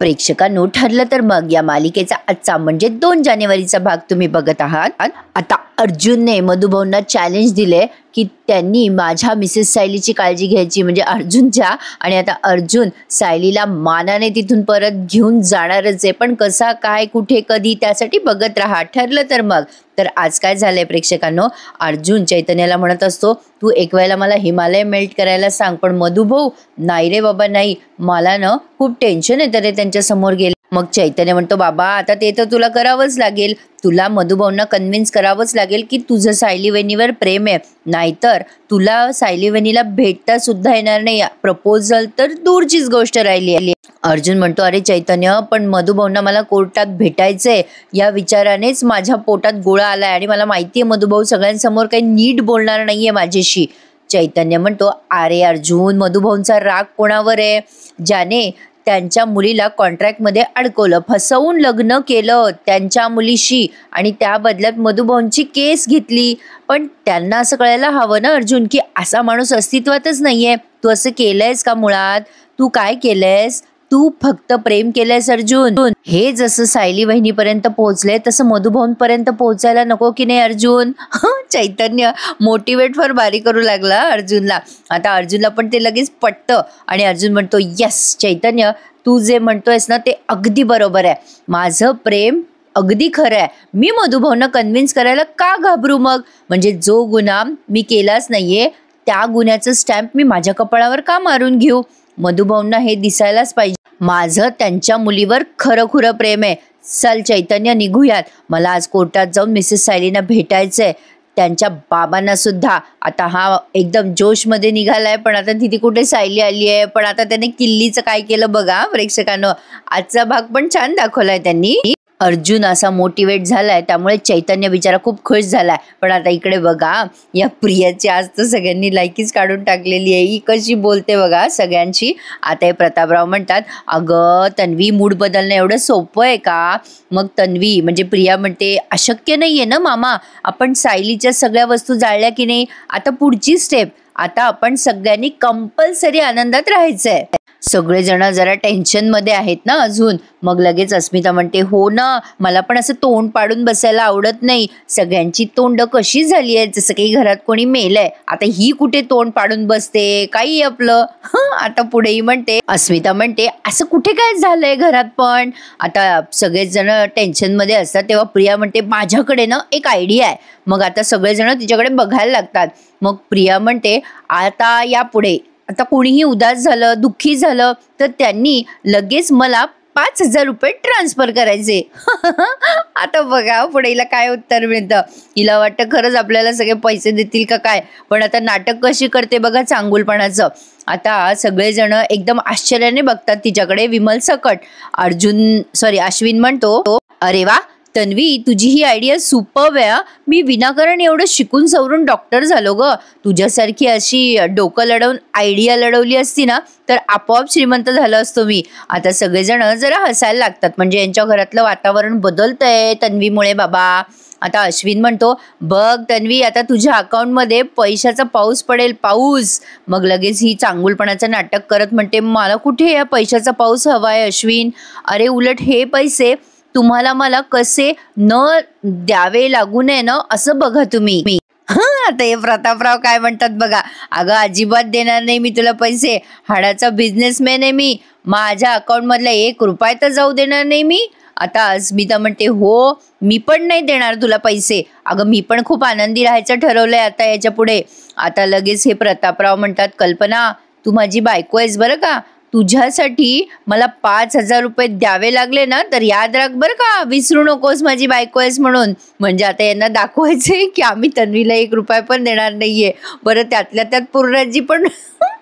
प्रेक्षकांनो, ठरलं तर मग या मालिकेचा आजचा म्हणजे 2 जानेवारीचा भाग तुम्ही बघत आहात। आता अर्जुनने मधुभाऊंना चॅलेंज दिले की त्यांनी माझ्या मिसेस सायलीची काळजी घ्यायची, म्हणजे अर्जुनच्या, आणि आता अर्जुन सायलीला मानाने तिथून परत घेऊन जाणारच आहे, पण कसा, काय, कुठे, कधी, त्यासाठी बघत राहा। ठरलं तर मग। तर आज काय झालंय प्रेक्षकांनो, अर्जुन चैतन्याला म्हणत असतो, तू एक वेळेला मला हिमालय मेल्ट करायला सांग, पण मधुभाऊ नाही रे बाबा नाही, मला ना खूप टेन्शन येतं रे त्यांच्या समोर गेले। मग चैतन्य म्हणतो, बाबा आता ते तर तुला करावंच लागेल, तुला मधुभाऊंना कन्व्हिन्स करावंच लागेल की तुझं सायली वहिनीवर प्रेम आहे, नाहीतर तुला सायली वहिनीला भेटता सुद्धा येणार नाही, प्रपोजल तर दूरचीच गोष्ट राहिली। अर्जुन म्हणतो, अरे चैतन्य, पण मधुभाऊंना मला कोर्टात भेटायचंय या विचारानेच माझ्या पोटात गोळा आलाय, आणि मला माहितीये मधुभाऊ सगळ्यांसमोर काही नीट बोलणार नाहीये माझ्याशी। चैतन्य म्हणतो, अरे अर्जुन, मधुभाऊंचा राग कोणावर आहे? ज्याने त्यांच्या मुलीला कॉन्ट्रॅक्टमध्ये अडकवलं, फसवून लग्न केलं त्यांच्या मुलीशी, आणि त्या बदल्यात मधुभाऊंची केस घेतली। पण त्यांना असं कळायला हवं ना अर्जुन, की असा माणूस अस्तित्वातच नाहीये, तू असं केलंयस का? मुळात तू काय केलंयस? तू फक्त प्रेम केलंयस अर्जुन। हे जसं सायली वहिनीपर्यंत पोहोचले तसं मधुभाऊंपर्यंत पोहोचायला नको की नाही अर्जुन? चैतन्य मोटिवेट फार भारी करू लागला अर्जुनला। आता अर्जुनला पण ते लगेच पटतं, आणि अर्जुन म्हणतो, यस चैतन्य, तू जे म्हणतोयस ना ते अगदी बरोबर आहे, माझं प्रेम अगदी खरं आहे, मी मधुभाऊंना कन्व्हिन्स करायला का घाबरू मग? म्हणजे जो गुन्हा मी केलाच नाहीये त्या गुन्ह्याचं स्टॅम्प मी माझ्या कपाळावर का मारून घेऊ? मधुभाऊंना हे दिसायलाच पाहिजे माझं त्यांच्या मुलीवर खरं प्रेम आहे। चल चैतन्य, निघूयात, मला आज कोर्टात जाऊन मिसेस सायलीना भेटायचंय, त्यांच्या बाबांना सुद्धा। आता हा एकदम जोशमध्ये निघालाय, पण आता तिथे कुठे सायली आली आहे, पण आता त्याने किल्लीचं काय केलं बघा प्रेक्षकांनो। आजचा भाग पण छान दाखवलाय त्यांनी। अर्जुन असा मोटिवेट झालाय, त्यामुळे चैतन्य बिचारा खूप खुश झालाय। पण आता इकडे बघा, या प्रियाची आज तर सगळ्यांनी लायकीच काढून टाकलेली आहे, ही कशी बोलते बघा सगळ्यांची। आता हे प्रतापराव म्हणतात, अगं तन्वी, मूड बदलणं एवढं सोपं आहे का? मग तन्वी म्हणजे प्रिया म्हणते, अशक्य नाहीये ना मामा, आपण सायलीच्या सगळ्या वस्तू जाळल्या की नाही, आता पुढची स्टेप, आता आपण सगळ्यांनी कंपल्सरी आनंदात राहायचंय। सगळेजण जरा टेन्शन मध्ये आहेत ना अजून। मग लगेच अस्मिता म्हणते, हो ना, मला पण असं तोंड पाडून बसायला आवडत नाही, सगळ्यांची तोंड कशी झाली आहे जसं काही घरात कोणी मेलंय, आता ही कुठे तोंड पाडून बसते, काही आपलं। आता पुढेही म्हणते, अस्मिता म्हणते, असं कुठे काय झालंय घरात पण? आता सगळेजण टेन्शन मध्ये असतात तेव्हा प्रिया म्हणते, माझ्याकडे ना एक आयडिया आहे। मग आता सगळेजण तिच्याकडे बघायला लागतात। मग प्रिया म्हणते, आता यापुढे आता कोणीही उदास झालं, दुःखी झालं तर त्यांनी लगेच मला 5,000 रुपये ट्रान्सफर करायचे। आता बघा पुढे हिला काय उत्तर मिळतं। हिला वाटतं खरंच आपल्याला सगळे पैसे देतील का काय, पण आता नाटक कशी करते बघा चांगुलपणाचं। आता सगळेजण एकदम आश्चर्याने बघतात तिच्याकडे। विमल सकट अश्विन म्हणतो, अरे वा तन्वी, तुझी ही आयडिया सुपर्ब आहे, मी विनाकारण एवढं शिकून सवरून डॉक्टर झालो ग, तुझ्यासारखी अशी डोकं लढवून आयडिया लढवली असती ना तर आपोआप श्रीमंत झालो असतो मी। आता सगळेजण जरा हसायला लागतात, म्हणजे यांच्या घरातलं वातावरण बदलतंय तन्वीमुळे बाबा। आता अश्विन म्हणतो, बघ तन्वी, आता तुझ्या अकाउंटमध्ये पैशाचा पाऊस पडेल, पाऊस। मग लगेच ही चांगुलपणाचं नाटक करत म्हणते, मला कुठे या पैशाचा पाऊस हवाय अश्विन, अरे उलट हे पैसे तुम्हाला मला कसे न द्यावे लागू नये ना असं बघा तुम्ही। आता हे प्रतापराव काय म्हणतात बघा, अगं अजिबात देणार नाही मी तुला पैसे, हाडाचा बिझनेसमॅन आहे मी, माझ्या अकाउंट मधला 1 रुपया तर जाऊ देणार नाही मी। आता अस्मिता म्हणते, हो मी पण नाही देणार तुला पैसे, अगं मी पण खूप आनंदी राहायचं ठरवलंय आता याच्या पुढे। आता लगेच हे प्रतापराव म्हणतात, कल्पना तू माझी बायको आहेस बरं का, तुझ्यासाठी मला 5,000 रुपये द्यावे लागले ना तर याद राख बरं का, विसरू नकोस माझी बायको आहेस म्हणून। म्हणजे आता यांना दाखवायचंय की आम्ही तन्वीला 1 रुपया पण देणार नाहीये। बरं त्यातल्या त्यात पूर्णाजी पण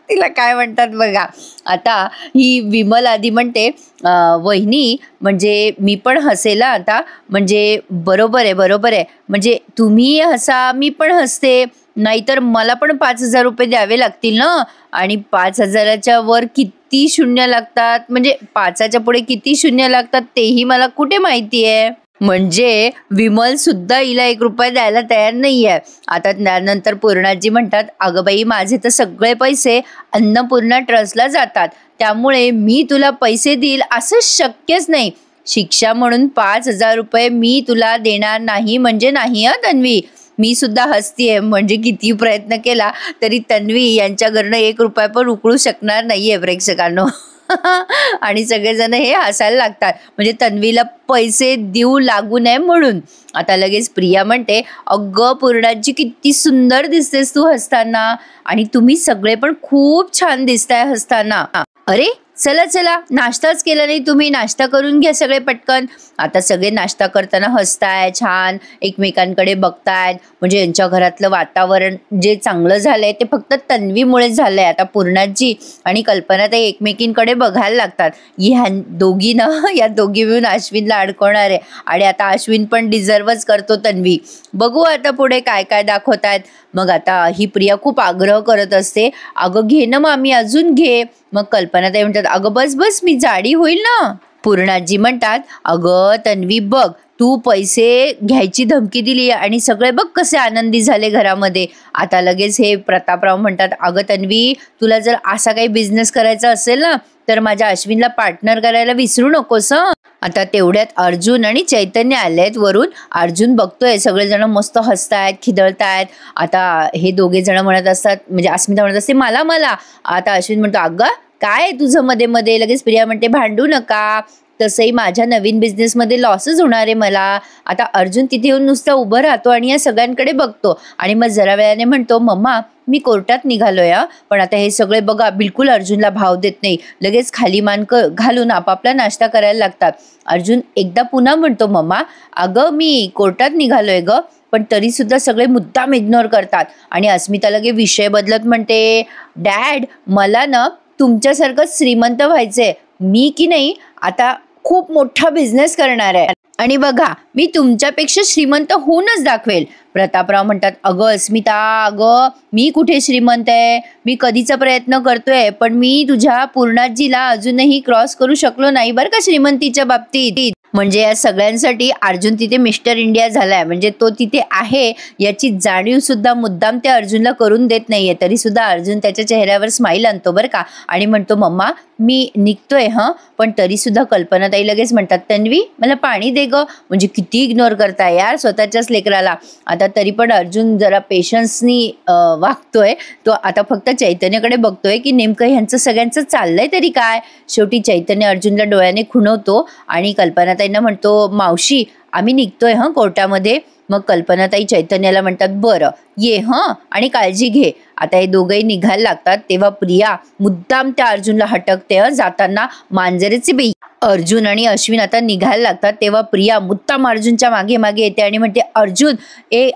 तिला काय म्हणतात बघा। आता ही विमल आधी म्हणते, वहिनी म्हणजे मी पण हसेला आता, म्हणजे बरोबर आहे, म्हणजे तुम्ही हसा मी पण हसते, नाहीतर मला पण 5,000 रुपये द्यावे लागतील ना, आणि 5,000च्या वर किती शून्य लागतात, म्हणजे 5च्या पुढे किती शून्य लागतात तेही मला कुठे माहिती आहे। म्हणजे विमल सुद्धा हिला 1 रुपया द्यायला तयार नाहीये। आता त्यानंतर पूर्णाजी म्हणतात, अगं बाई माझे तर सगळे पैसे अन्नपूर्णा ट्रस्टला जातात, त्यामुळे मी तुला पैसे देईल असं शक्यच नाही. शिक्षा म्हणून 5,000 रुपये मी तुला देणार नाही म्हणजे नाही हं तन्वी. मी सुद्धा हसतीये, म्हणजे किती प्रयत्न केला तरी तन्वी यांच्या घरनं 1 रुपया पण उकळू शकणार नाहीये प्रेक्षकांनो. आणि सगळेजण हे हसायला लागतात, म्हणजे तन्वीला पैसे देऊ लागू नये म्हणून. आता लगेच प्रिया म्हणते, अगं पूर्णाजी किती सुंदर दिसतेस तू हसताना, आणि तुम्ही सगळे पण खूप छान दिसताय हसताना. अरे चला चला, नाश्ताच केला नाही तुम्ही, नाश्ता करून घ्या सगळे पटकन. आता सगळे नाश्ता करताना हसताय, छान एकमेकांकडे बघतायत. म्हणजे यांच्या घरातलं वातावरण जे चांगलं झालंय ते फक्त तन्वीमुळेच झालंय. आता पूर्णाजी आणि कल्पनाताई एकमेकींकडे बघायला लागतात. या दोघी मिळून अश्विनला अडकवणार आहे, आणि आता अश्विन पण डिझर्वच करतो तन्वी. बघू आता पुढे काय काय दाखवतायत. मग आता ही प्रिया खूप आग्रह करत असते, अगं घे ना मामी, अजून घे. मग कल्पनाताई म्हणतात, अगं बस बस, मी जाडी होईल ना. पूर्णाजी म्हणतात, अगं तन्वी बघ, तू पैसे घ्यायची धमकी दिली आणि सगळे बघ कसे आनंदी झाले घरामध्ये. आता लगेच हे प्रतापराव म्हणतात, अगं तन्वी, तुला जर असा काही बिझनेस करायचा असेल ना तर माझ्या अश्विनला पार्टनर करायला विसरू नकोस हं. आता तेवढ्यात अर्जुन आणि चैतन्य आलेत वरून. अर्जुन बघतोय सगळेजण मस्त हसतायत, खिदळतायत. आता हे दोघे जण म्हणत असतात, म्हणजे अस्मिता म्हणत असते, मला मला. आता अश्विन म्हणतो, अगं काय आहे तुझं मध्ये मध्ये. लगेच प्रिया म्हणते, भांडू नका, तसंही माझ्या नवीन बिझनेसमध्ये लॉसच होणार आहे मला. आता अर्जुन तिथे येऊन नुसता उभं राहतो आणि या सगळ्यांकडे बघतो, आणि मग जरा वेळाने म्हणतो, मम्मा मी कोर्टात निघालोय. पण आता हे सगळे बघा बिलकुल अर्जुनला भाव देत नाही. लगेच खाली मान घालून आपापला नाश्ता करायला लागतात. अर्जुन एकदा पुन्हा म्हणतो, मम्मा अगं मी कोर्टात निघालोय ग. पण तरी सुद्धा सगळे मुद्दाम इग्नोर करतात. आणि अस्मिता लगे विषय बदलत म्हणते, डॅड मला ना तुमच्यासारखं श्रीमंत व्हायचंय. मी की नाही आता खूप मोठा बिझनेस करणार आहे, आणि बघा मी तुमच्यापेक्षा श्रीमंत होऊनच दाखवेल. प्रतापराव म्हणतात, अगं अस्मिता, अगं मी कुठे श्रीमंत आहे, मी कधीचा प्रयत्न करतोय, पण मी तुझ्या पूर्णाजीला अजूनही क्रॉस करू शकलो नाही बरं का श्रीमंतीच्या बाबतीत. म्हणजे या सगळ्यांसाठी अर्जुन तिथे मिस्टर इंडिया झालाय, म्हणजे तो तिथे आहे याची जाणीव सुद्धा मुद्दाम त्या अर्जुनला करून देत नाहीये. तरी सुद्धा अर्जुन त्याच्या चेहऱ्यावर स्माईल आणतो बरं का, आणि म्हणतो, मम्मा मी निघतोय हं. पण तरी सुद्धा कल्पनाताई लगेच म्हणतात, तन्वी मला पाणी दे ग. म्हणजे किती इग्नोर करताय यार स्वतःच्याच लेकराला. आता तरी पण अर्जुन जरा पेशन्सनी वागतोय. तो आता फक्त चैतन्यकडे बघतोय की नेमकं ह्यांचं सगळ्यांचं चाललंय तरी काय. शेवटी चैतन्य अर्जुनला डोळ्याने खुणवतो आणि कल्पनाताईंना म्हणतो, मावशी आम्ही निघतोय हं कोर्टामध्ये. मग कल्पनाताई चैतन्याला म्हणतात, बरं ये हं आणि काळजी घे. आता हे दोघंही निघायला लागतात तेव्हा प्रिया मुद्दाम त्या अर्जुनला हटकते जाताना, मांजरेचे बी. अर्जुन आणि अश्विन आता निघायला लागतात तेव्हा प्रिया मुद्दाम अर्जुनच्या मागे मागे येते आणि म्हणते, अर्जुन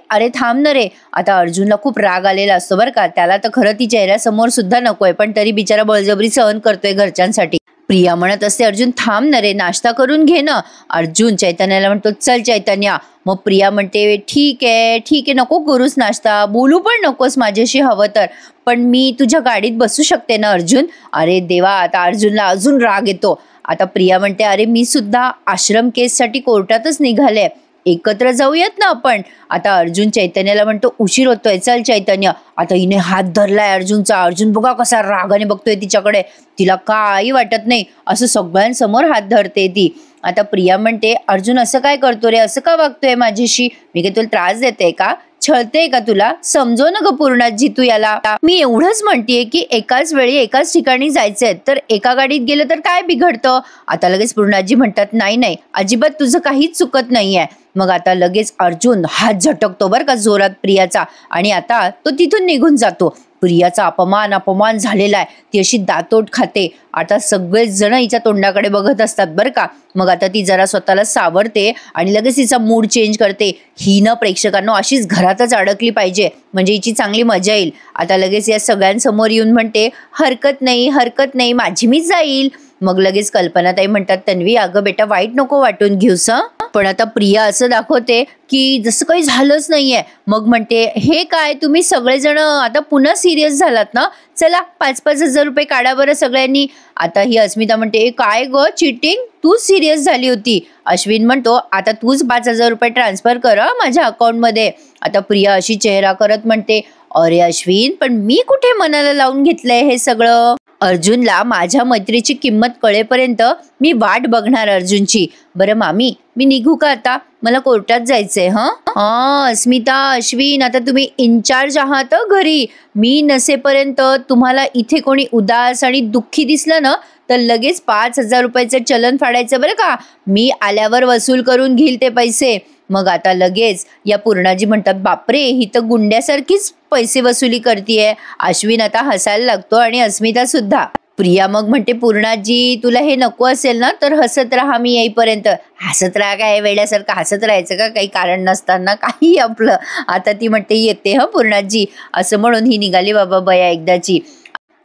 अरे थांब ना रे. आता अर्जुनला खूप राग आलेला असतो बरं का, त्याला तर खरं ती चेहऱ्यासमोर सुद्धा नकोय, पण तरी बिचारा बळजबरी सहन करतोय घरच्यांसाठी. प्रिया म्हणत असते, अर्जुन थांब ना रे, नाश्ता करून घे ना. अर्जुन चैतन्याला म्हणतो, चल चैतन्या. मग प्रिया म्हणते, ठीक आहे नको करूस नाश्ता, बोलू पण नकोस माझ्याशी हवं तर, पण मी तुझ्या गाडीत बसू शकते ना अर्जुन. अरे देवा, आता अर्जुनला अजून राग येतो. आता प्रिया म्हणते, अरे मी सुद्धा आश्रम केससाठी कोर्टातच निघाले, एकत्र जाऊयात ना आपण. आता अर्जुन चैतन्याला म्हणतो, उशीर होतोय, चल चैतन्य. आता हिने हात धरलाय अर्जुनचा. अर्जुन बघा कसा रागाने बघतोय तिच्याकडे, तिला काही वाटत नाही, असं सगळ्यांसमोर हात धरते ती. आता प्रिया म्हणते, अर्जुन असं काय करतो रे, असं का वागतोय माझ्याशी, मी काय तुला त्रास देते का, छळते का तुला, समजो ना ग पूर्णाजी तू याला. मी एवढंच म्हणतेय की एकाच वेळी एकाच ठिकाणी जायचंय, तर एका गाडीत गेलं तर काय बिघडतं. आता लगेच पूर्णाजी म्हणतात, नाही अजिबात तुझं काहीच चुकत नाहीये. मग आता लगेच अर्जुन हात झटकतो बरं का जोरात प्रियाचा, आणि आता तो तिथून निघून जातो. प्रियाचा अपमान झालेला आहे, ती अशी दातोट खाते. आता सगळेच जण हिच्या तोंडाकडे बघत असतात बरं का. मग आता ती जरा स्वतःला सावरते आणि लगेच तिचा मूड चेंज करते. ही न प्रेक्षकांना अशीच घरातच अडकली पाहिजे, म्हणजे हिची चांगली मजा येईल. आता लगेच या सगळ्यांसमोर येऊन म्हणते, हरकत नाही माझी मीच जाईल. मग लगेच कल्पनाताई म्हणतात, तन्वी अगं बेटा वाईट नको वाटून घेऊस हं. पण आता प्रिया असं दाखवते की जसं काही झालंच नाहीये. मग म्हणते, हे काय तुम्ही सगळेजण आता पुन्हा सिरियस झालात ना, चला 5-5 हजार रुपये काढा बरं सगळ्यांनी. आता ही अस्मिता म्हणते, काय ग चिटिंग, तू सिरियस झाली होती. अश्विन म्हणतो, आता तूच 5,000 रुपये ट्रान्सफर कर माझ्या अकाउंटमध्ये. आता प्रिया अशी चेहरा करत म्हणते, अरे अश्विन, पण मी कुठे मनाला लावून घेतलंय हे सगळं. अर्जुनला माझ्या मैत्रीची किंमत कळेपर्यंत मी वाट बघणार अर्जुनची. बरं मामी, मी निघू का आता? मला कोर्टात जायचंय. अस्मिता, अश्विन, आता तुम्ही इन्चार्ज आहात घरी. मी नसेपर्यंत तुम्हाला इथे कोणी उदास आणि दुःखी दिसलं ना तर लगेच 5,000 रुपयाचं चलन फाडायचं बरं का. मी आल्यावर वसूल करून घेईल ते पैसे. मग आता लगेच या पूर्णाजी म्हणतात, बापरे, ही तर गुंड्यासारखीच पैसे वसुली करतीये. अश्विन आता हसायला लागतो आणि अस्मिता सुद्धा. प्रिया मग म्हणते, पूर्णाजी, तुला हे नको असेल ना तर हसत राहा मी येईपर्यंत. हसत राहा काय, वेड्यासारखं हसत राहायचं का काही कारण नसताना? काही आपलं. आता ती म्हणते, येते पूर्णाजी, असं म्हणून ही निघाली बाबा बया एकदाची.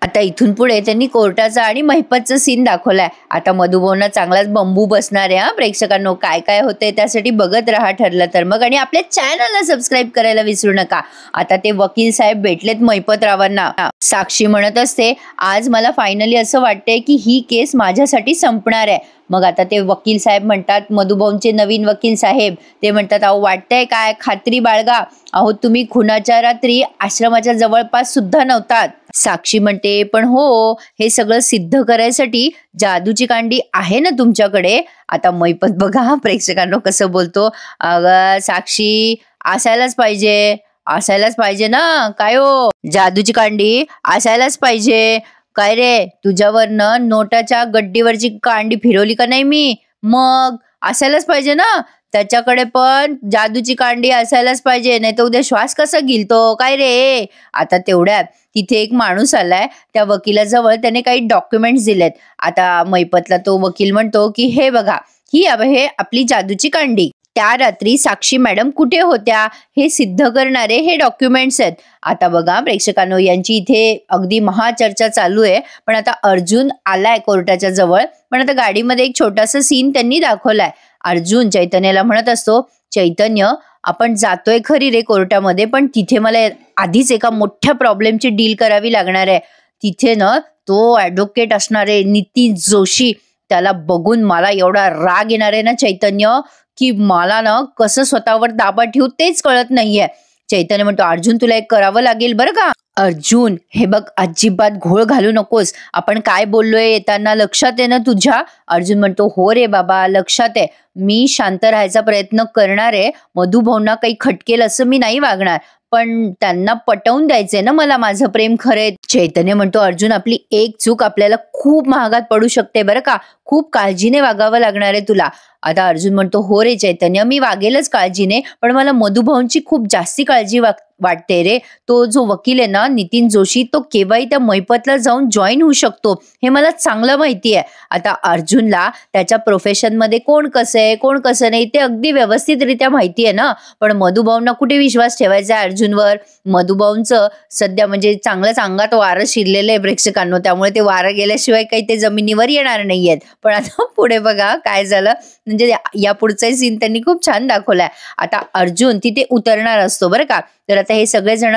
आता इथून पुढे त्यांनी कोर्टाचा आणि महिपतचा सीन दाखवलाय. आता मधुभाऊंना चांगलाच बंबू बसणार आहे. प्रेक्षकांनो, काय काय होतंय त्यासाठी बघत राहा ठरलं तर मग. आणि आपल्या चॅनलला सबस्क्राईब करायला विसरू नका. आता ते वकील साहेब भेटलेत महिपतरावांना. साक्षी म्हणत असते, आज मला फायनली असं वाटतंय की ही केस माझ्यासाठी संपणार आहे. मग आता ते वकील साहेब म्हणतात, मधुभाऊंचे नवीन वकील साहेब, ते म्हणतात, अहो वाटतंय काय, खात्री बाळगा. अहो तुम्ही खुनाच्या रात्री आश्रमाच्या जवळपास सुद्धा नव्हतात. साक्षी म्हणते, पण हो, हे सगळं सिद्ध करायसाठी जादूची कांडी आहे ना तुमच्याकडे. आता महिपत बघा प्रेक्षकांना कसं बोलतो, अगं साक्षी, असायलाच पाहिजे, असायलाच पाहिजे ना. काय हो, जादूची कांडी असायलाच पाहिजे. काय रे, तुझ्यावरनं नोटाच्या गड्डीवरची कांडी फिरवली का नाही मी? मग असायलाच पाहिजे ना. त्याच्याकडे पण जादूची कांडी असायलाच पाहिजे, नाही तर उद्या श्वास कसा घेईल तो? काय रे. आता तेवढ्यात तिथे एक माणूस आलाय. त्या वकिलाजवळ त्याने काही डॉक्युमेंट्स दिलेत. आता महिपतला तो वकील म्हणतो की हे बघा, ही हे आपली जादूची कांडी. त्या रात्री साक्षी मॅडम कुठे होत्या हे सिद्ध करणारे हे डॉक्युमेंट्स आहेत. आता बघा प्रेक्षकांनो, यांची इथे अगदी महाचर्चा चालू आहे. पण आता अर्जुन आलाय कोर्टाच्या जवळ. पण आता गाडीमध्ये एक छोटासा सीन त्यांनी दाखवलाय. अर्जुन चैतन्याला म्हणत असतो, चैतन्य, आपण जातोय खरी रे कोर्टामध्ये, पण तिथे मला आधीच एका मोठ्या प्रॉब्लेमची डील करावी लागणार आहे. तिथे ना तो ॲडव्होकेट असणार आहे नितीन जोशी. त्याला बघून मला एवढा राग येणार आहे ना चैतन्य, की मला ना कसं स्वतःवर ताबा ठेवू तेच कळत नाहीये. चैतन्य म्हणतो, अर्जुन, तुला एक करावं लागेल बरं का. अर्जुन, हे बघ, अजिबात घोळ घालू नकोस. आपण काय बोललोय येताना लक्षात आहे ना तुझ्या? अर्जुन म्हणतो, हो रे बाबा, लक्षात आहे. मी शांत राहायचा प्रयत्न करणार आहे. मधुभाऊंना काही खटकेल असं मी नाही वागणार. पण त्यांना पटवून द्यायचंय ना मला माझं प्रेम खरे. चैतन्य म्हणतो, अर्जुन, आपली एक चूक आपल्याला खूप महागात पडू शकते बरं का. खूप काळजीने वागावं लागणार आहे तुला. आता अर्जुन म्हणतो, हो रे चैतन्य, मी वागेलच काळजीने, पण मला मधुभाऊंची खूप जास्ती काळजी वाटते रे. तो जो वकील आहे ना नितीन जोशी, तो केव्हाही त्या महिपतला जाऊन जॉईन होऊ शकतो, हे मला चांगलं माहिती आहे. आता अर्जुनला त्याच्या प्रोफेशनमध्ये कोण कसं आहे कोण कसं नाही ते अगदी व्यवस्थितरित्या माहिती आहे ना. पण मधुभाऊंना कुठे विश्वास ठेवायचा आहे अर्जुनवर? मधुभाऊंचं सध्या म्हणजे चांगलंच अंगात वारं शिरलेलं आहे प्रेक्षकांनो, त्यामुळे ते वारं गेल्याशिवाय काही ते जमिनीवर येणार नाहीयेत. पण आता पुढे बघा काय झालं, म्हणजे या पुढचा सीन त्यांनी खूप छान दाखवलाय. आता अर्जुन तिथे उतरणार असतो बरं का. तर आता हे सगळेजण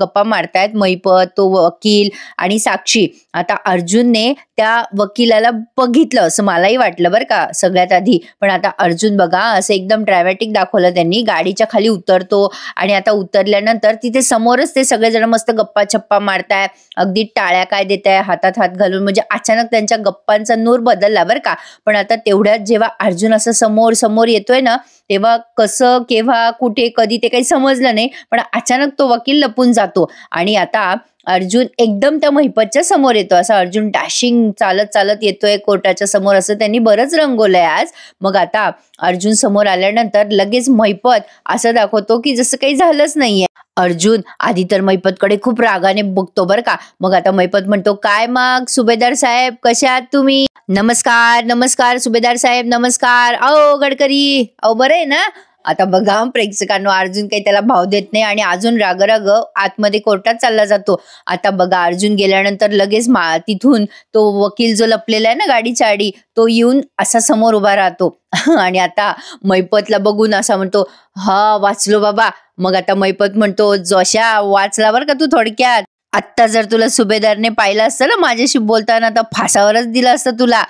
गप्पा मारतायत, महिपत, तो वकील आणि साक्षी. आता अर्जुनने त्या वकिलाला बघितलं असं मलाही वाटलं बरं का सगळ्यात आधी. पण आता अर्जुन बघा असं एकदम ड्रामॅटिक दाखवलं त्यांनी. गाडीच्या खाली उतरतो आणि आता उतरल्यानंतर तिथे समोरच ते सगळेजण मस्त गप्पा छप्पा मारताय, अगदी टाळ्या काय देताय हातात हात घालून. म्हणजे अचानक त्यांच्या गप्पांचा नूर बदलला बरं का. पण आता तेवढ्यात जेव्हा अर्जुन असं समोर समोर येतोय ना, तेव्हा कसं केव्हा कुठे कधी ते काही समजलं नाही. पण अचानक तो वकील लपून जातो आणि आता अर्जुन एकदम त्या महिपतच्या समोर येतो. असं अर्जुन डॅशिंग चालत चालत येतोय कोर्टाच्या समोर, असं त्यांनी बरंच रंगवलंय आज. मग आता अर्जुन समोर आल्यानंतर लगेच महिपत असं दाखवतो की जसं काही झालंच नाहीये. अर्जुन आधी तर महिपतकडे खूप रागाने बघतो बरं का. मग आता महिपत म्हणतो, काय मग सुभेदार साहेब, कशा आहात तुम्ही? नमस्कार नमस्कार सुभेदार साहेब, नमस्कार. अहो गडकरी, अहो बरं आहे ना? आता बघा प्रेक्षकांनो, अर्जुन काही त्याला भाव देत नाही आणि अजून राग आतमध्ये कोर्टात चालला जातो. आता बघा अर्जुन गेल्यानंतर लगेच तिथून तो वकील जो लपलेला आहे ना गाडीच्या आडी, तो येऊन असा समोर उभा राहतो आणि आता महिपतला बघून असा म्हणतो, हा वाचलो बाबा. मग आता महिपत म्हणतो, जोशा वाचला बरं का तू थोडक्यात. आत्ता जर तुला सुभेदारने पाहिलं असतं ना माझ्याशी बोलताना, तर फासावरच दिलं असतं तुला.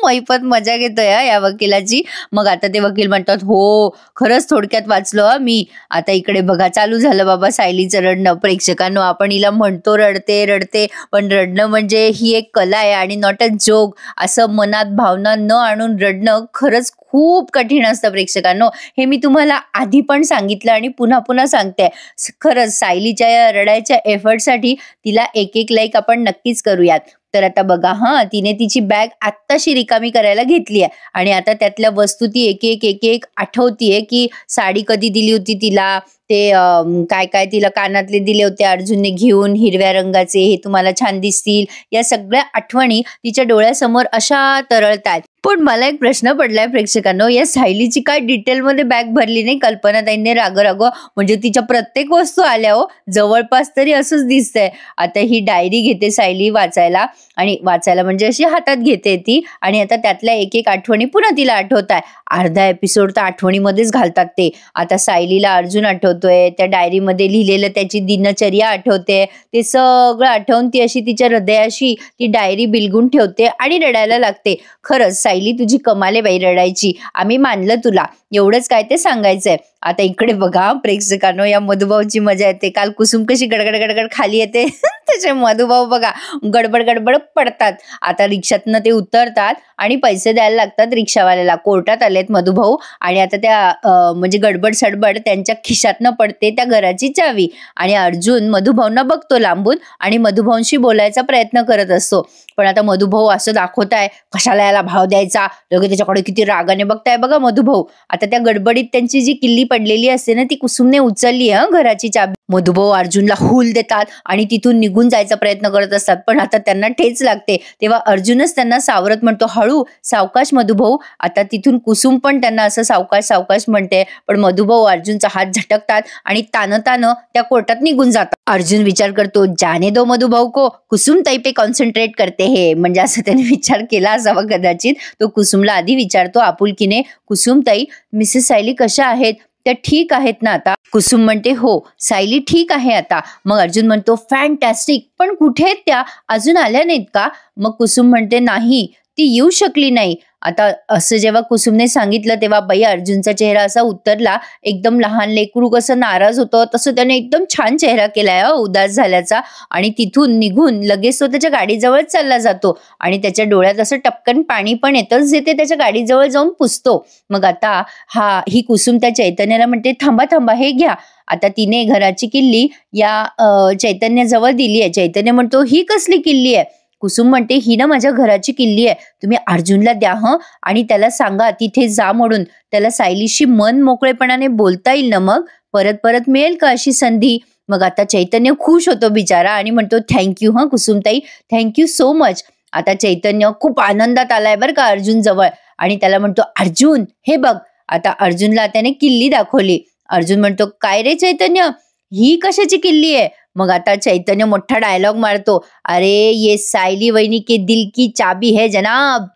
मैपत मजा घेतोय या वकिलाची. मग आता ते वकील म्हणतात, हो खरंच थोडक्यात वाचलो मी. आता इकडे बघा चालू झालं बाबा सायलीचं रडणं. प्रेक्षकांनो, आपण हिला म्हणतो रडते रडते, पण रडणं म्हणजे ही एक कला आहे आणि नॉट अ जोक. असं मनात भावना न आणून रडणं खरंच खूप कठीण असतं प्रेक्षकांनो. हे मी तुम्हाला आधी पण सांगितलं आणि पुन्हा पुन्हा सांगते. खरंच सायलीच्या या रडायच्या एफर्टसाठी तिला एक लाईक आपण नक्कीच करूयात. तर आता बघा, तिने तिची बॅग आत्ताशी रिकामी करायला घेतली आहे आणि आता त्यातल्या वस्तू ती एक एक आठवतीये की साडी कधी दिली होती तिला, ते काय काय तिला कानातले दिले होते अर्जुनने घेऊन हिरव्या रंगाचे, हे तुम्हाला छान दिसतील. या सगळ्या आठवणी तिच्या डोळ्यासमोर अशा तरळतात. पण मला एक प्रश्न पडलाय प्रेक्षकांनो, या सायलीची काय डिटेलमध्ये बॅग भरली नाही कल्पनाताईंनी राग म्हणजे तिच्या प्रत्येक वस्तू आल्या हो जवळपास, तरी असंच दिसतंय. आता ही डायरी घेते सायली वाचायला, आणि वाचायला म्हणजे अशी हातात घेते ती, आणि आता त्यातल्या एक आठवणी पुन्हा तिला आठवत आहे. अर्धा एपिसोड तर आठवणीमध्येच घालतात ते. आता सायलीला अर्जुन आठवतोय, त्या डायरीमध्ये लिहिलेलं त्याची दिनचर्या आठवते, ते सगळं आठवून ती अशी तिच्या हृदयाशी ती डायरी बिलगून ठेवते आणि रडायला लागते. खरंच सायली तुझी कमाले बाई रडायची, आम्ही मानलं तुला, एवढंच काय ते सांगायचंय. आता इकडे बघा प्रेक्षकांनो, या मधुभाऊची मजा येते. काल कुसुम कशी गडगड गडगड खाली येते त्याचे मधुभाऊ बघा गडबड गडबड पडतात. आता रिक्षातनं ते उतरतात आणि पैसे द्यायला लागतात रिक्षावाल्याला. कोर्टात आलेत मधुभाऊ आणि आता त्या म्हणजे गडबड सडबड त्यांच्या खिशातनं पडते त्या घराची चावी, आणि अर्जुन मधुभाऊंना बघतो लांबून आणि मधुभाऊंशी बोलायचा प्रयत्न करत असतो. पण आता मधुभाऊ असं दाखवताय कशाला याला भाव द्यायचा, लोक त्याच्याकडे किती रागाने बघताय बघा मधुभाऊ. आता त्या गडबडीत त्यांची जी किल्ली पडलेली असते ना, ती कुसुमने उचलली घराची चाबी. मधुभाऊ अर्जुनला हूल देतात आणि तिथून निघून जायचा प्रयत्न करत असतात, पण आता त्यांना ठेच लागते. तेव्हा अर्जुनच त्यांना सावरत म्हणतो, हळू सावकाश मधुभाऊ. आता तिथून कुसुम पण त्यांना असं सावकाश सावकाश म्हणते, पण मधुभाऊ अर्जुनचा हात झटकतात आणि तानं त्या कोर्टात निघून जातात. अर्जुन विचार करतो, जाने दो मधुभाऊ को, कुसुम ताई पे कॉन्सन्ट्रेट करते हे, म्हणजे असं त्याने विचार केला असावा कदाचित. तो कुसुमला आधी विचारतो आपुलकीने, कुसुम ताई मिसेस सायली कशा आहेत, त्या ठीक आहेत ना आता? कुसुम म्हणते, हो सायली ठीक आहे आता. मग अर्जुन म्हणतो, फॅन्टॅस्टिक, पण कुठे आहेत त्या, अजून आल्या नाहीत का? मग कुसुम म्हणते, नाही ती येऊ शकली नाही. आता असं जेव्हा कुसुमने सांगितलं तेव्हा बाई अर्जुनचा चेहरा असा उतरला, एकदम लहान लेकरू कसं नाराज होतं तसं त्याने एकदम छान चेहरा केलाय उदास झाल्याचा. आणि तिथून निघून लगेच तो त्याच्या गाडीजवळ चालला जातो आणि त्याच्या डोळ्यात असं टपकन पाणी पण येतच, जे ते त्याच्या गाडीजवळ जाऊन पुसतो. मग आता ही कुसुम त्या चैतन्याला म्हणते, थांबा थांबा हे घ्या. आता तिने घराची किल्ली या चैतन्याजवळ दिली आहे. चैतन्य म्हणतो, ही कसली किल्ली आहे? कुसुम म्हणते, ही ना माझ्या घराची किल्ली आहे, तुम्ही अर्जुनला द्या आणि त्याला सांगा तिथे जा म्हणून. त्याला सायलीशी मन मोकळेपणाने बोलता येईल ना, मग परत परत मिळेल का अशी संधी? मग आता चैतन्य खुश होतो बिचारा आणि म्हणतो, thank you Kusumtai, thank you so much. आता चैतन्य खूप आनंदात आलाय बरं का अर्जुन जवळ आणि त्याला म्हणतो, अर्जुन हे बघ. आता अर्जुनला त्याने किल्ली दाखवली. अर्जुन म्हणतो, काय रे चैतन्य, ही कशाची किल्ली आहे? मग आता चैतन्य मोठा डायलॉग मारतो, अरे ये सायली वहिनी के दिल की चाबी है जनाब.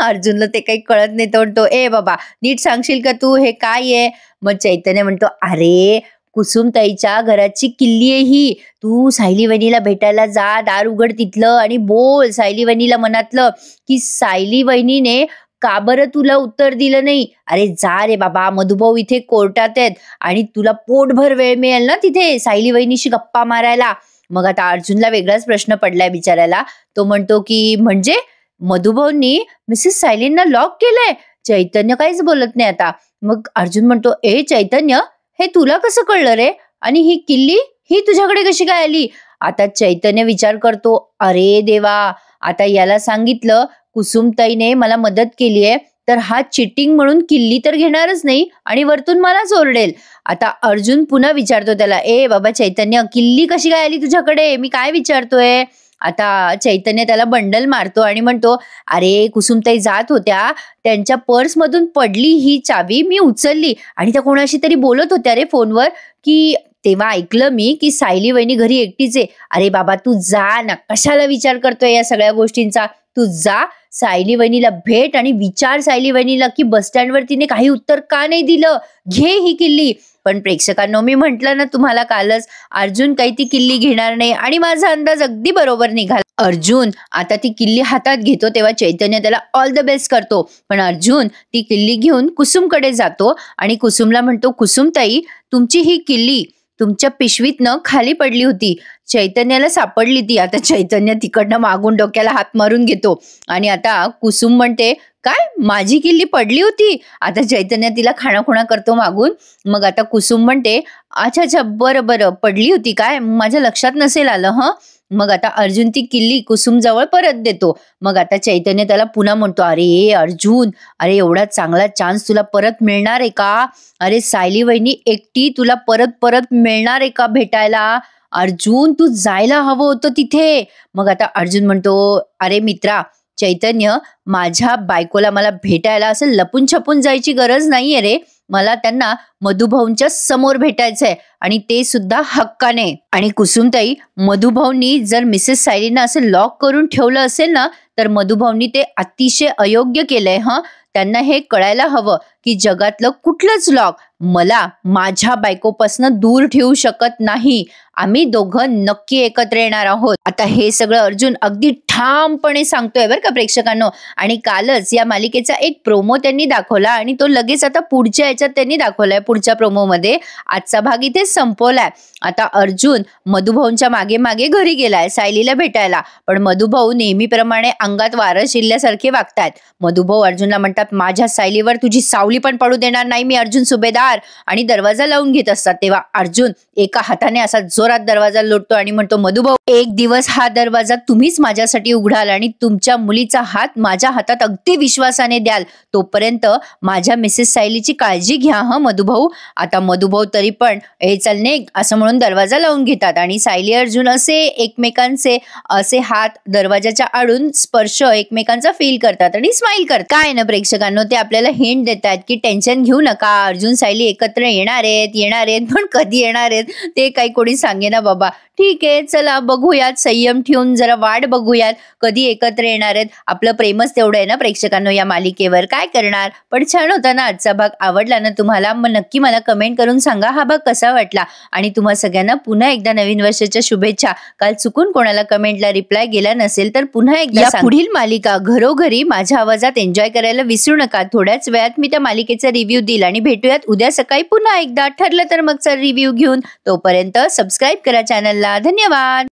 अर्जुनला ते काही कळत नाही, तो म्हणतो, ए बाबा नीट सांगशील का तू, हे काय आहे? मग चैतन्य म्हणतो, अरे कुसुमताईच्या घराची किल्ली आहे ही, तू सायली वहिनीला भेटायला जा, दार उघड तिथलं आणि बोल सायली वहिनीला मनातलं की सायली वहिनीने का बरं तुला उत्तर दिलं नाही. अरे जा रे बाबा, मधुभाऊ इथे कोर्टात आहेत आणि तुला पोटभर वेळ मिळेल ना तिथे सायली वहिनीशी गप्पा मारायला. मग आता अर्जुनला वेगळाच प्रश्न पडलाय बिचारायला. तो म्हणतो की म्हणजे मधुभाऊंनी मिसेस सायलींना लॉक केलंय? चैतन्य काहीच बोलत नाही आता. मग अर्जुन म्हणतो, ए चैतन्य, हे तुला कसं कळलं रे, आणि ही किल्ली ही तुझ्याकडे कशी काय आली? आता चैतन्य विचार करतो, अरे देवा, आता याला सांगितलं कुसुमताईने मला मदत केली आहे, तर हा चिटिंग म्हणून किल्ली तर घेणारच नाही आणि वरतून मलाच ओरडेल. आता अर्जुन पुन्हा विचारतो त्याला, ए बाबा चैतन्य, किल्ली कशी काय आली तुझ्याकडे, मी काय विचारतोय? आता चैतन्य त्याला बंडल मारतो आणि म्हणतो, अरे कुसुमताई जात होत्या, त्यांच्या पर्समधून पडली ही चावी, मी उचलली आणि त्या कोणाशी तरी बोलत होत्या रे फोनवर, की तेव्हा ऐकलं मी की सायली वहिनी घरी एकटीच आहे. अरे बाबा तू जा ना, कशाला विचार करतोय या सगळ्या गोष्टींचा? तू जा सायली वहिनीला भेट आणि विचार सायली वहिनीला की बस स्टँडवर तिने काही उत्तर का नाही दिलं, घे ही किल्ली. पण प्रेक्षकांनो, मी म्हटलं ना तुम्हाला कालच, अर्जुन काही ती किल्ली घेणार नाही आणि माझा अंदाज अगदी बरोबर निघाला. अर्जुन आता ती किल्ली हातात घेतो तेव्हा चैतन्य त्याला ऑल द बेस्ट करतो. पण अर्जुन ती किल्ली घेऊन कुसुमकडे जातो आणि कुसुमला म्हणतो, कुसुमताई तुमची ही किल्ली तुमच्या पिशवीतनं खाली पडली होती, चैतन्याला सापडली ती. आता चैतन्य तिकडनं मागून डोक्याला हात मारून घेतो आणि आता कुसुम म्हणते, काय माझी किल्ली पडली होती? आता चैतन्य तिला खाणाखुणा करतो मागून. मग आता कुसुम म्हणते, अच्छा अच्छा बरं बरं पडली होती काय, माझ्या लक्षात नसेल आलं. मग आता अर्जुन ती किल्ली कुसुम जवळ परत देतो. मग आता चैतन्य त्याला पुन्हा म्हणतो, अरे अर्जुन, अरे एवढा चांगला चान्स तुला परत मिळणार आहे का? अरे सायली वहिनी एकटी तुला परत परत मिळणार आहे का भेटायला? अर्जुन तू जायला हवं होतं तिथे. मग आता अर्जुन म्हणतो, अरे मित्रा चैतन्य, माझ्या बायकोला मला भेटायला असं लपून छपून जायची गरज नाहीये रे. मला त्यांना मधुभाऊंच्या समोर भेटायचंय आणि ते सुद्धा हक्काने. आणि कुसुमताई, मधुभाऊंनी जर मिसेस सायलीना असं लॉक करून ठेवलं असेल ना, तर मधुभाऊंनी ते अतिशय अयोग्य केलंय. त्यांना हे कळायला हवं की जगातलं कुठलंच लॉक मला माझ्या बायकोपासून दूर ठेवू शकत नाही. आम्ही दोघं नक्की एकत्र येणार आहोत. आता हे सगळं अर्जुन अगदी ठामपणे सांगतोय बरं का प्रेक्षकांनो. आणि कालच या मालिकेचा एक प्रोमो त्यांनी दाखवला आणि तो लगेच आता पुढच्या याच्यात त्यांनी दाखवलाय. पुढच्या प्रोमो मध्ये आजचा भाग इथे संपवलाय. आता अर्जुन मधुभाऊंच्या मागे मागे घरी गेलाय सायलीला भेटायला. पण मधुभाऊ नेहमीप्रमाणे अंगात वारं शिरल्यासारखे वागतायत. मधुभाऊ अर्जुनला म्हणतात, माझ्या सायलीवर तुझी सावली पण पडू देणार नाही मी अर्जुन सुभेदार, आणि दरवाजा लावून घेत असतात. तेव्हा अर्जुन एका हाताने असा जोरात दरवाजा लोटतो आणि म्हणतो, मधुभाऊ एक दिवस हा दरवाजा तुम्हीच माझ्यासाठी उघडाल आणि तुमच्या मुलीचा हात माझ्या हातात अगदी विश्वासाने द्याल. तोपर्यंत माझ्या मिसेस सायलीची काळजी घ्या मधुभाऊ. आता मधुभाऊ तरी पण हे चल नेक असं म्हणून दरवाजा लावून घेतात आणि सायली अर्जुन असे एकमेकांचे असे हात दरवाजाच्या आडून स्पर्श एकमेकांचा फील करतात आणि स्माइल करतात. काय ना प्रेक्षकांनो, ते आपल्याला हिंट देतात की टेन्शन घेऊ नका, अर्जुन सायली एकत्र येणार आहेत, पण कधी येणार आहेत ते काही कोणी सांगेना बाबा. ठीक आहे, चला बघूयात, संयम ठेवून जरा वाट बघूयात कधी एकत्र येणार आहेत. आपलं प्रेमच तेवढं आहे ना प्रेक्षकांनो या मालिकेवर, काय करणार. पण छान होता ना आजचा भाग. आवडला ना तुम्हाला? मग नक्की मला कमेंट करून सांगा हा भाग कसा वाटला. आणि तुम्हा सगळ्यांना पुन्हा एकदा नवीन वर्षाच्या शुभेच्छा. काल चुकून कोणाला कमेंटला रिप्लाय गेला नसेल तर पुन्हा एकदा पुढील मालिका घरोघरी माझ्या आवाजात एन्जॉय करायला विसरू नका. थोड्याच वेळात मी त्या मालिकेचा रिव्ह्यू देईल आणि भेटूयात उद्या सकाळी पुन्हा एकदा, ठरलं तर मगचा रिव्ह्यू घेऊन. तोपर्यंत सबस्क्राईब करा चॅनलला. धन्यवाद.